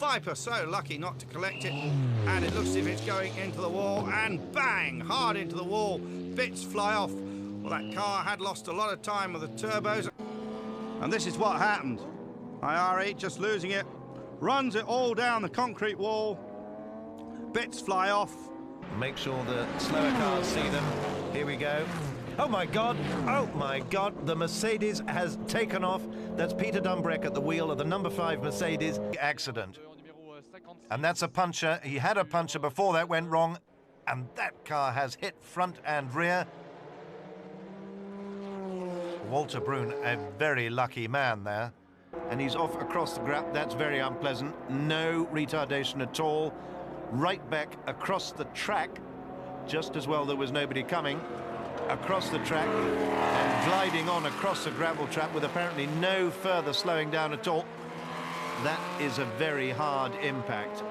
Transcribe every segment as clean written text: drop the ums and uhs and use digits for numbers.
Viper so lucky not to collect it, and it looks as if it's going into the wall, and bang, hard into the wall, bits fly off. Well, that car had lost a lot of time with the turbos, and this is what happened. IRE just losing it, runs it all down the concrete wall, bits fly off. Make sure the slower cars see them. Here we go. Oh my God, the Mercedes has taken off. That's Peter Dumbreck at the wheel of the number 5 Mercedes. Accident. And that's a puncher. He had a puncher before that went wrong, and that car has hit front and rear. Walter Brun, a very lucky man there. And he's off across the gap. That's very unpleasant. No retardation at all. Right back across the track. Just as well there was nobody coming. Across the track and gliding on across the gravel trap with apparently no further slowing down at all. That is a very hard impact.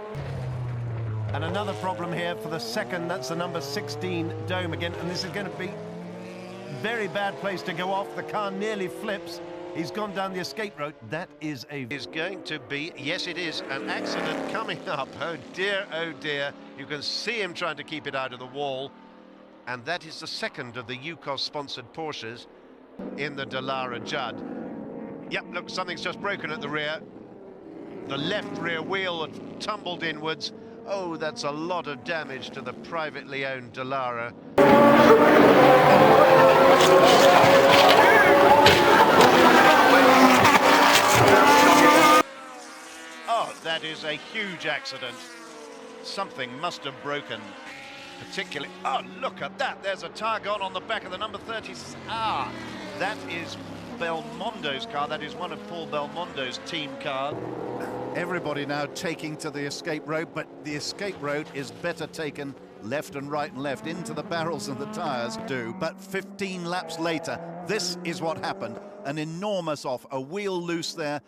And another problem here for the second, that's the number 16 Dome again, and this is going to be a very bad place to go off. The car nearly flips. He's gone down the escape road. That is going to be, yes it is, an accident coming up. Oh dear, oh dear. You can see him trying to keep it out of the wall. And that is the second of the UCOS-sponsored Porsches in the Dallara Judd. Yep, look, something's just broken at the rear. The left rear wheel had tumbled inwards. Oh, that's a lot of damage to the privately owned Dallara. Oh, that is a huge accident. Something must have broken. Particularly, oh, look at that. There's a tire gone on the back of the number 30. Ah, that is Belmondo's car. That is one of Paul Belmondo's team cars. Everybody now taking to the escape road, but the escape road is better taken left and right and left into the barrels than the tires do. But 15 laps later, this is what happened. An enormous off, a wheel loose there.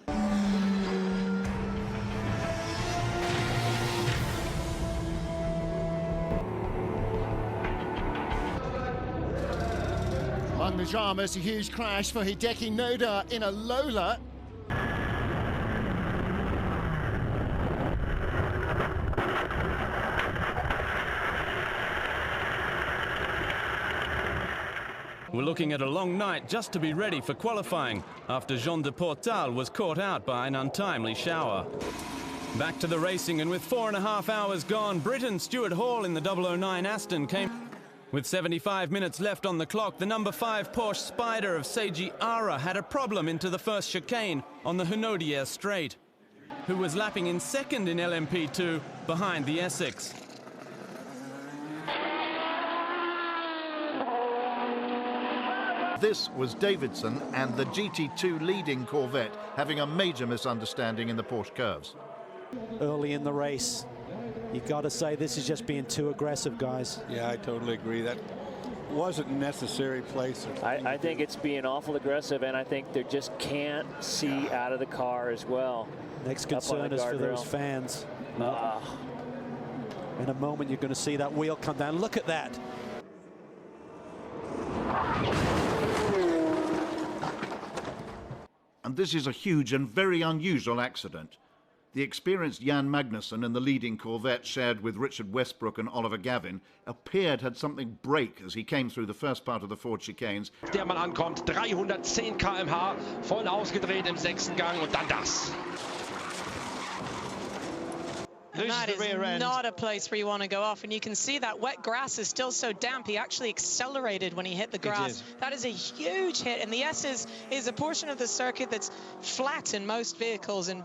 On the dramas, a huge crash for Hideki Noda in a Lola. We're looking at a long night just to be ready for qualifying after Jean de Portal was caught out by an untimely shower. Back to the racing, and with 4.5 hours gone, Britain Stuart Hall in the 009 Aston came. With 75 minutes left on the clock, the number 5 Porsche Spider of Seiji Ara had a problem into the first chicane on the Hunaudière straight, who was lapping in second in LMP2 behind the Essex. This was Davidson and the GT2 leading Corvette having a major misunderstanding in the Porsche curves. Early in the race, you've got to say this is just being too aggressive, guys. Yeah, I totally agree. That wasn't necessary place. I think it's being awful aggressive, and I think they just can't see out of the car as well. Next concern is for those fans. In a moment, you're going to see that wheel come down. Look at that. And this is a huge and very unusual accident. The experienced Jan Magnussen in the leading Corvette, shared with Richard Westbrook and Oliver Gavin, appeared had something break as he came through the first part of the Ford chicanes. Der man ankommt, 310 km/h, voll ausgedreht im 6. Gang und dann das. And that is not a place where you want to go off, and you can see that wet grass is still so damp. He actually accelerated when he hit the grass. That is a huge hit, and the S is a portion of the circuit that's flat in most vehicles. And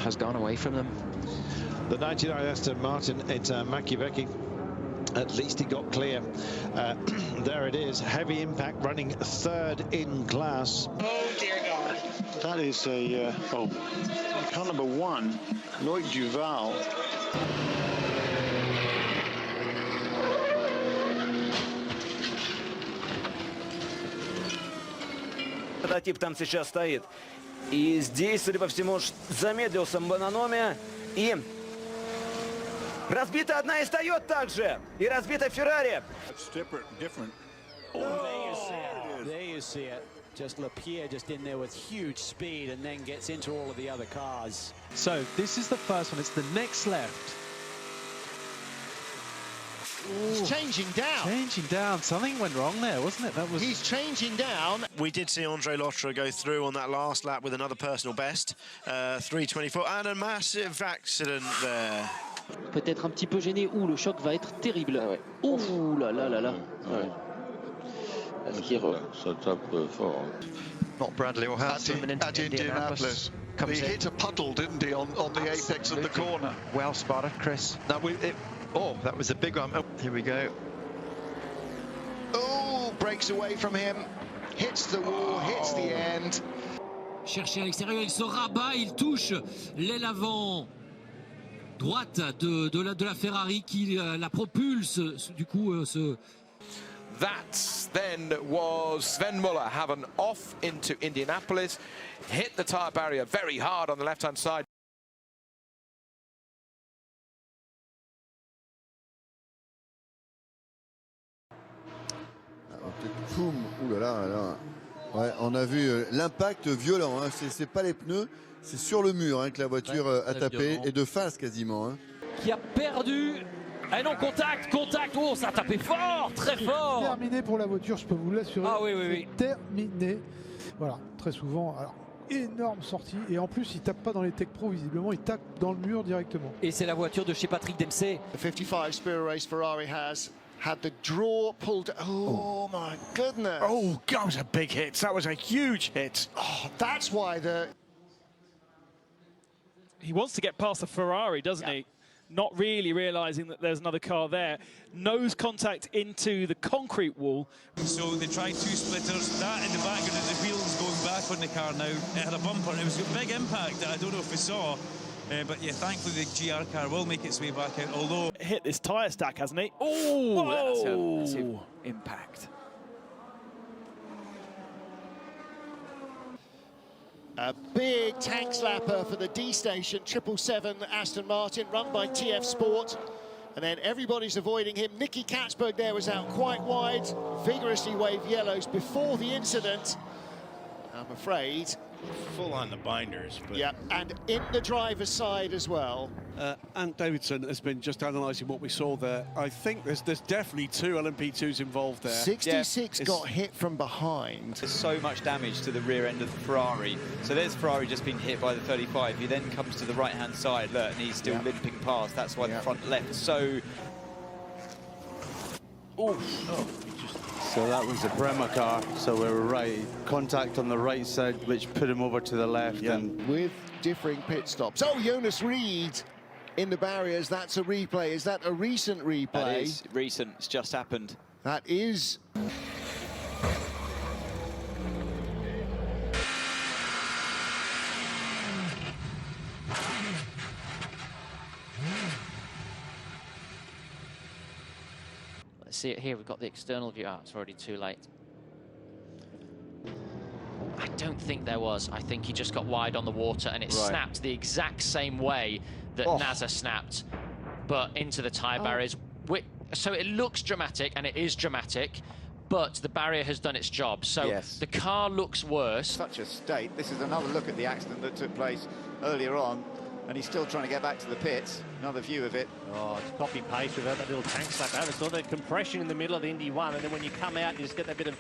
has gone away from them. The 99 Aston Martin at Machiavecchi. At least he got clear. There it is, heavy impact, running third in class. Oh dear God. That is a, car number 1, Lloyd Duval. Прототип там сейчас стоит. И здесь, судя по всему, замедлился Бананоме. И Разбита одна из Toyota также. И разбита Ferrari. That's different. There you see it. Just Lapierre just in there with huge speed and then gets into all of the other cars. So this is the first one. It's the next left. He's changing down. Changing down. Something went wrong there, wasn't it? That was. He's changing down. We did see Andre Lotterer go through on that last lap with another personal best, 3:24, and a massive accident there. Peut-être un petit peu gêné. Ouh, le choc va être terrible. Ouh là là là là. Ouais. Ça tape fort. Not Bradley or Hamilton at Indianapolis. He hit a puddle, didn't he, on the apex of the corner? Well spotted, Chris. Now oh, that was a big one. Oh, here we go. Oh, breaks away from him. Hits the wall, hits the end. Cherché à l'extérieur, il se rabat, il touche l'aile avant droite de la Ferrari qui la propulse, du coup, That then was Sven Muller having off into Indianapolis, hit the tyre barrier very hard on the left-hand side. Poum, ouh là là. Ouais, on a vu l'impact violent, hein. C'est pas les pneus, c'est sur le mur hein, que la voiture a tapé, violent. Et de face quasiment. Hein. Qui a perdu. Ah non, contact, oh, ça a tapé fort, très fort. C'est terminé pour la voiture, je peux vous l'assurer. Ah oui. Terminé. Voilà, très souvent, alors, énorme sortie. Et en plus, il tape pas dans les Tech Pro, visiblement, il tape dans le mur directement. Et c'est la voiture de chez Patrick Dempsey. The 55 Spirit Race Ferrari has had the draw pulled. Oh my goodness. Oh, that was a big hit. That was a huge hit. Oh, that's why he wants to get past the Ferrari, doesn't he? Not really realising that there's another car there. Nose contact into the concrete wall. So they tried two splitters. That in the background of the wheels going back on the car now. It had a bumper and it was a big impact that I don't know if we saw. But yeah, thankfully the GR car will make its way back out, although... Hit this tyre stack, hasn't he? Oh, that's a massive impact. A big tank slapper for the D station, 777 Aston Martin, run by TF Sport. And then everybody's avoiding him. Nicky Katzberg there was out quite wide, vigorously waved yellows before the incident. I'm afraid. Full on the binders. But... Yeah, and in the driver's side as well. Ant Davidson has been just analysing what we saw there. I think there's definitely two LMP2s involved there. 66 got hit from behind. There's so much damage to the rear end of the Ferrari. So there's Ferrari just being hit by the 35. He then comes to the right-hand side, look, and he's still limping past. That's why the front left. So... So that was a Bremer car, so we were right. Contact on the right side, which put him over to the left. And with differing pit stops. Oh, Jonas Reed in the barriers. That's a replay. Is that a recent replay? That is recent. It's just happened. That is. See it here, we've got the external view. Oh, it's already too late. I don't think there was. I think he just got wide on the water and it snapped the exact same way that NASA snapped, but into the tyre barriers. So it looks dramatic, and it is dramatic, but the barrier has done its job. So the car looks worse. Such a state. This is another look at the accident that took place earlier on, and he's still trying to get back to the pits. Another view of it. Oh, it's copy and paste without that little tank slap over. So the compression in the middle of the Indy 1, and then when you come out, you just get that bit of